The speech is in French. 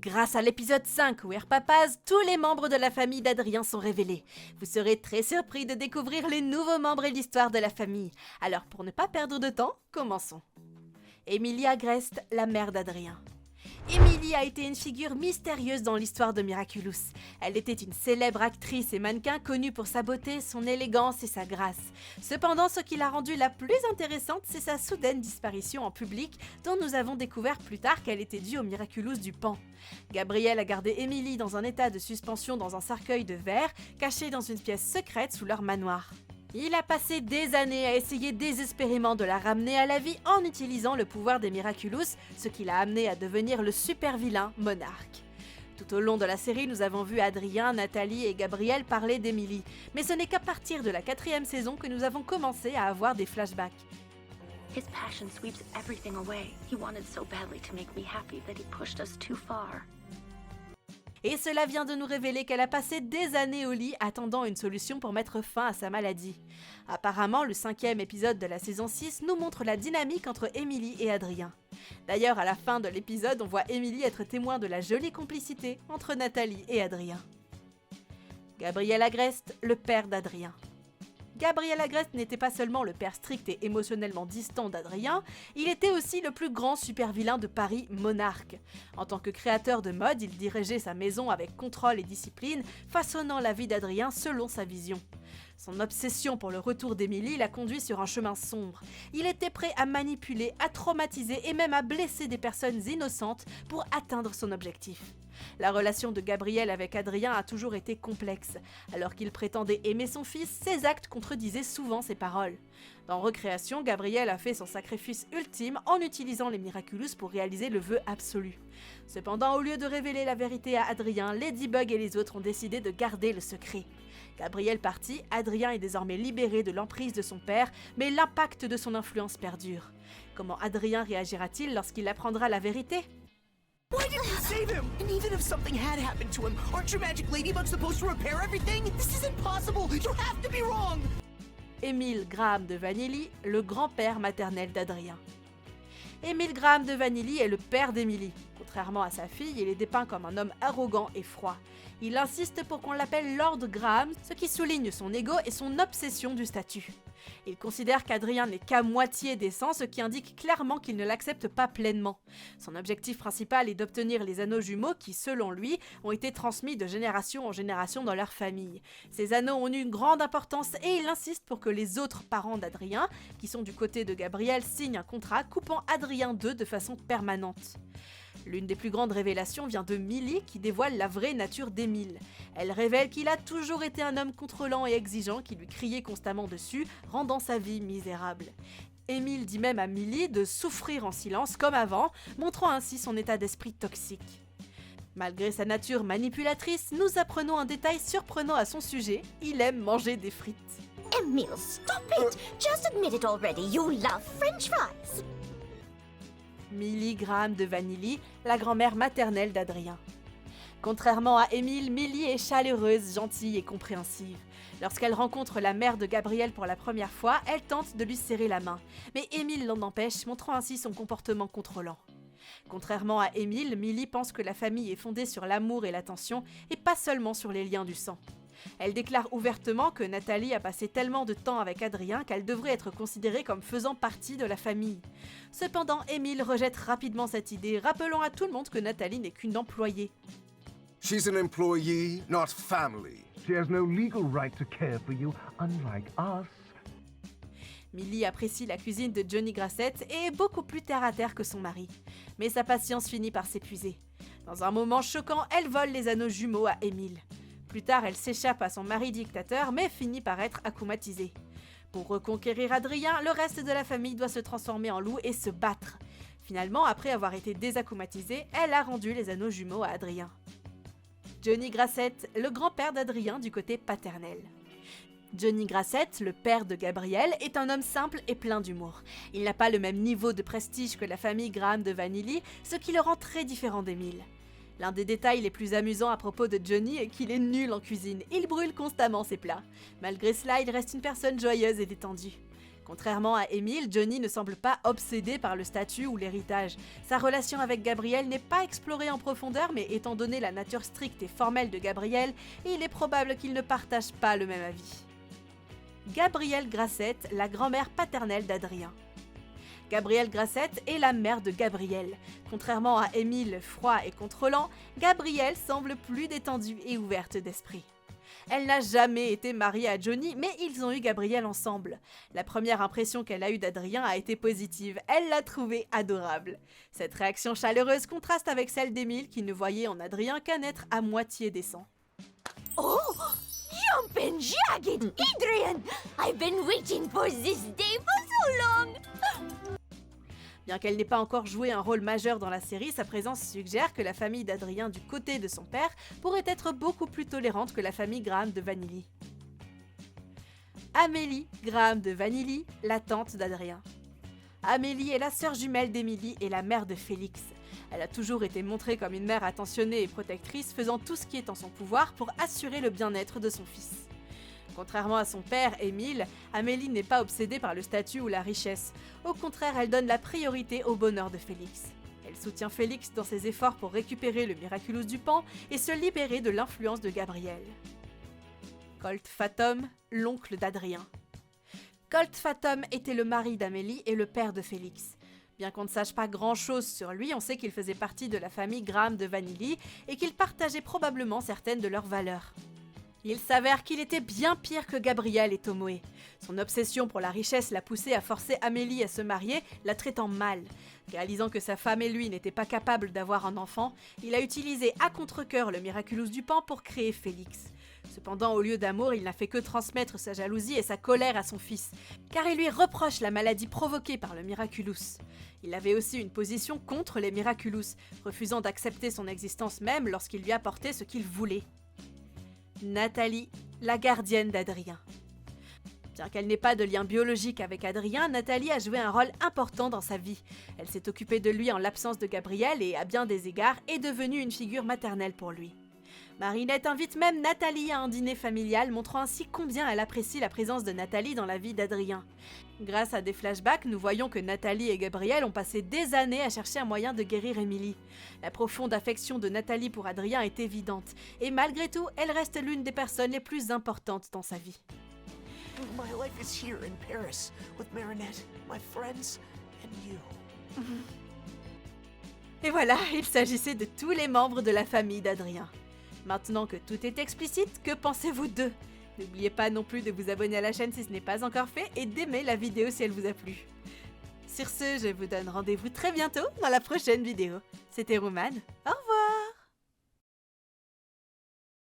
Grâce à l'épisode 5 We're Papas, tous les membres de la famille d'Adrien sont révélés. Vous serez très surpris de découvrir les nouveaux membres et l'histoire de la famille. Alors pour ne pas perdre de temps, commençons. Émilie Agreste, la mère d'Adrien. Émilie a été une figure mystérieuse dans l'histoire de Miraculous. Elle était une célèbre actrice et mannequin connue pour sa beauté, son élégance et sa grâce. Cependant, ce qui l'a rendue la plus intéressante, c'est sa soudaine disparition en public, dont nous avons découvert plus tard qu'elle était due au Miraculous du Pan. Gabriel a gardé Émilie dans un état de suspension dans un cercueil de verre, caché dans une pièce secrète sous leur manoir. Il a passé des années à essayer désespérément de la ramener à la vie en utilisant le pouvoir des Miraculous, ce qui l'a amené à devenir le super vilain Monarque. Tout au long de la série, nous avons vu Adrien, Nathalie et Gabriel parler d'Émilie, mais ce n'est qu'à partir de la 4e saison que nous avons commencé à avoir des flashbacks. His passion sweeps everything away. He wanted so badly to make me happy that he pushed us too far. Et cela vient de nous révéler qu'elle a passé des années au lit attendant une solution pour mettre fin à sa maladie. Apparemment, le 5e épisode de la saison 6 nous montre la dynamique entre Émilie et Adrien. D'ailleurs, à la fin de l'épisode, on voit Émilie être témoin de la jolie complicité entre Nathalie et Adrien. Gabriel Agreste, le père d'Adrien. Gabriel Agreste n'était pas seulement le père strict et émotionnellement distant d'Adrien, il était aussi le plus grand super-vilain de Paris, Monarque. En tant que créateur de mode, il dirigeait sa maison avec contrôle et discipline, façonnant la vie d'Adrien selon sa vision. Son obsession pour le retour d'Émilie l'a conduit sur un chemin sombre. Il était prêt à manipuler, à traumatiser et même à blesser des personnes innocentes pour atteindre son objectif. La relation de Gabriel avec Adrien a toujours été complexe. Alors qu'il prétendait aimer son fils, ses actes contredisaient souvent ses paroles. Dans Recréation, Gabriel a fait son sacrifice ultime en utilisant les Miraculous pour réaliser le vœu absolu. Cependant, au lieu de révéler la vérité à Adrien, Ladybug et les autres ont décidé de garder le secret. Gabriel parti, Adrien est désormais libéré de l'emprise de son père, mais l'impact de son influence perdure. Comment Adrien réagira-t-il lorsqu'il apprendra la vérité ? Why didn't you save him? And even if something had happened to him, aren't your magic ladybugs supposed to repair everything? This isn't possible! You have to be wrong! Émile Graham de Vanilly, le grand-père maternel d'Adrien. Émile Graham de Vanilly est le père d'Émilie. Contrairement à sa fille, il est dépeint comme un homme arrogant et froid. Il insiste pour qu'on l'appelle Lord Graham, ce qui souligne son ego et son obsession du statut. Il considère qu'Adrien n'est qu'à moitié décent, ce qui indique clairement qu'il ne l'accepte pas pleinement. Son objectif principal est d'obtenir les anneaux jumeaux qui, selon lui, ont été transmis de génération en génération dans leur famille. Ces anneaux ont eu une grande importance et il insiste pour que les autres parents d'Adrien, qui sont du côté de Gabriel, signent un contrat coupant Adrien d'eux de façon permanente. L'une des plus grandes révélations vient de Millie qui dévoile la vraie nature d'Émile. Elle révèle qu'il a toujours été un homme contrôlant et exigeant qui lui criait constamment dessus, rendant sa vie misérable. Émile dit même à Millie de souffrir en silence comme avant, montrant ainsi son état d'esprit toxique. Malgré sa nature manipulatrice, nous apprenons un détail surprenant à son sujet, il aime manger des frites. Emile, stop it! Just admit it already, you love French fries! Millie Graham de Vanilly, la grand-mère maternelle d'Adrien. Contrairement à Émile, Millie est chaleureuse, gentille et compréhensive. Lorsqu'elle rencontre la mère de Gabriel pour la première fois, elle tente de lui serrer la main. Mais Émile l'en empêche, montrant ainsi son comportement contrôlant. Contrairement à Émile, Millie pense que la famille est fondée sur l'amour et l'attention, et pas seulement sur les liens du sang. Elle déclare ouvertement que Nathalie a passé tellement de temps avec Adrien qu'elle devrait être considérée comme faisant partie de la famille. Cependant, Émile rejette rapidement cette idée, rappelant à tout le monde que Nathalie n'est qu'une employée. She's an employee, not family. She has no legal right to care for you, unlike us. Millie apprécie la cuisine de Johnny Grassett et est beaucoup plus terre-à-terre que son mari. Mais sa patience finit par s'épuiser. Dans un moment choquant, elle vole les anneaux jumeaux à Émile. Plus tard, elle s'échappe à son mari dictateur, mais finit par être akumatisée. Pour reconquérir Adrien, le reste de la famille doit se transformer en loup et se battre. Finalement, après avoir été désakumatisée, elle a rendu les anneaux jumeaux à Adrien. Johnny Grassett, le grand-père d'Adrien du côté paternel. Johnny Grassett, le père de Gabriel, est un homme simple et plein d'humour. Il n'a pas le même niveau de prestige que la famille Graham de Vanilly, ce qui le rend très différent d'Émile. L'un des détails les plus amusants à propos de Johnny est qu'il est nul en cuisine, il brûle constamment ses plats. Malgré cela, il reste une personne joyeuse et détendue. Contrairement à Émile, Johnny ne semble pas obsédé par le statut ou l'héritage. Sa relation avec Gabrielle n'est pas explorée en profondeur, mais étant donné la nature stricte et formelle de Gabrielle, il est probable qu'ils ne partagent pas le même avis. Gabrielle Grassette, la grand-mère paternelle d'Adrien. Gabrielle Grassette est la mère de Gabrielle. Contrairement à Émile, froid et contrôlant, Gabrielle semble plus détendue et ouverte d'esprit. Elle n'a jamais été mariée à Johnny, mais ils ont eu Gabrielle ensemble. La première impression qu'elle a eue d'Adrien a été positive, elle l'a trouvé adorable. Cette réaction chaleureuse contraste avec celle d'Émile qui ne voyait en Adrien qu'un être à moitié décent. Oh! Jumpin' jagged! Adrian! I've been waiting for this day for so long! Bien qu'elle n'ait pas encore joué un rôle majeur dans la série, sa présence suggère que la famille d'Adrien du côté de son père pourrait être beaucoup plus tolérante que la famille Graham de Vanilly. Amélie Graham de Vanilly, la tante d'Adrien. Amélie est la sœur jumelle d'Émilie et la mère de Félix. Elle a toujours été montrée comme une mère attentionnée et protectrice, faisant tout ce qui est en son pouvoir pour assurer le bien-être de son fils. Contrairement à son père, Émile, Amélie n'est pas obsédée par le statut ou la richesse. Au contraire, elle donne la priorité au bonheur de Félix. Elle soutient Félix dans ses efforts pour récupérer le Miraculous du Pan et se libérer de l'influence de Gabrielle. Colt Fathom, l'oncle d'Adrien. Colt Fathom était le mari d'Amélie et le père de Félix. Bien qu'on ne sache pas grand-chose sur lui, on sait qu'il faisait partie de la famille Graham de Vanilly et qu'il partageait probablement certaines de leurs valeurs. Il s'avère qu'il était bien pire que Gabrielle et Tomoe. Son obsession pour la richesse l'a poussé à forcer Amélie à se marier, la traitant mal. Réalisant que sa femme et lui n'étaient pas capables d'avoir un enfant, il a utilisé à contre-cœur le Miraculous du Pan pour créer Félix. Cependant, au lieu d'amour, il n'a fait que transmettre sa jalousie et sa colère à son fils, car il lui reproche la maladie provoquée par le Miraculous. Il avait aussi une position contre les Miraculous, refusant d'accepter son existence même lorsqu'il lui apportait ce qu'il voulait. Nathalie, la gardienne d'Adrien. Bien qu'elle n'ait pas de lien biologique avec Adrien, Nathalie a joué un rôle important dans sa vie. Elle s'est occupée de lui en l'absence de Gabrielle et, à bien des égards, est devenue une figure maternelle pour lui. Marinette invite même Nathalie à un dîner familial, montrant ainsi combien elle apprécie la présence de Nathalie dans la vie d'Adrien. Grâce à des flashbacks, nous voyons que Nathalie et Gabrielle ont passé des années à chercher un moyen de guérir Émilie. La profonde affection de Nathalie pour Adrien est évidente, et malgré tout, elle reste l'une des personnes les plus importantes dans sa vie. My life is here in Paris, with Marinette, my friends, and you. Et voilà, il s'agissait de tous les membres de la famille d'Adrien. Maintenant que tout est explicite, que pensez-vous d'eux? N'oubliez pas non plus de vous abonner à la chaîne si ce n'est pas encore fait et d'aimer la vidéo si elle vous a plu. Sur ce, je vous donne rendez-vous très bientôt dans la prochaine vidéo. C'était Roumane, au revoir.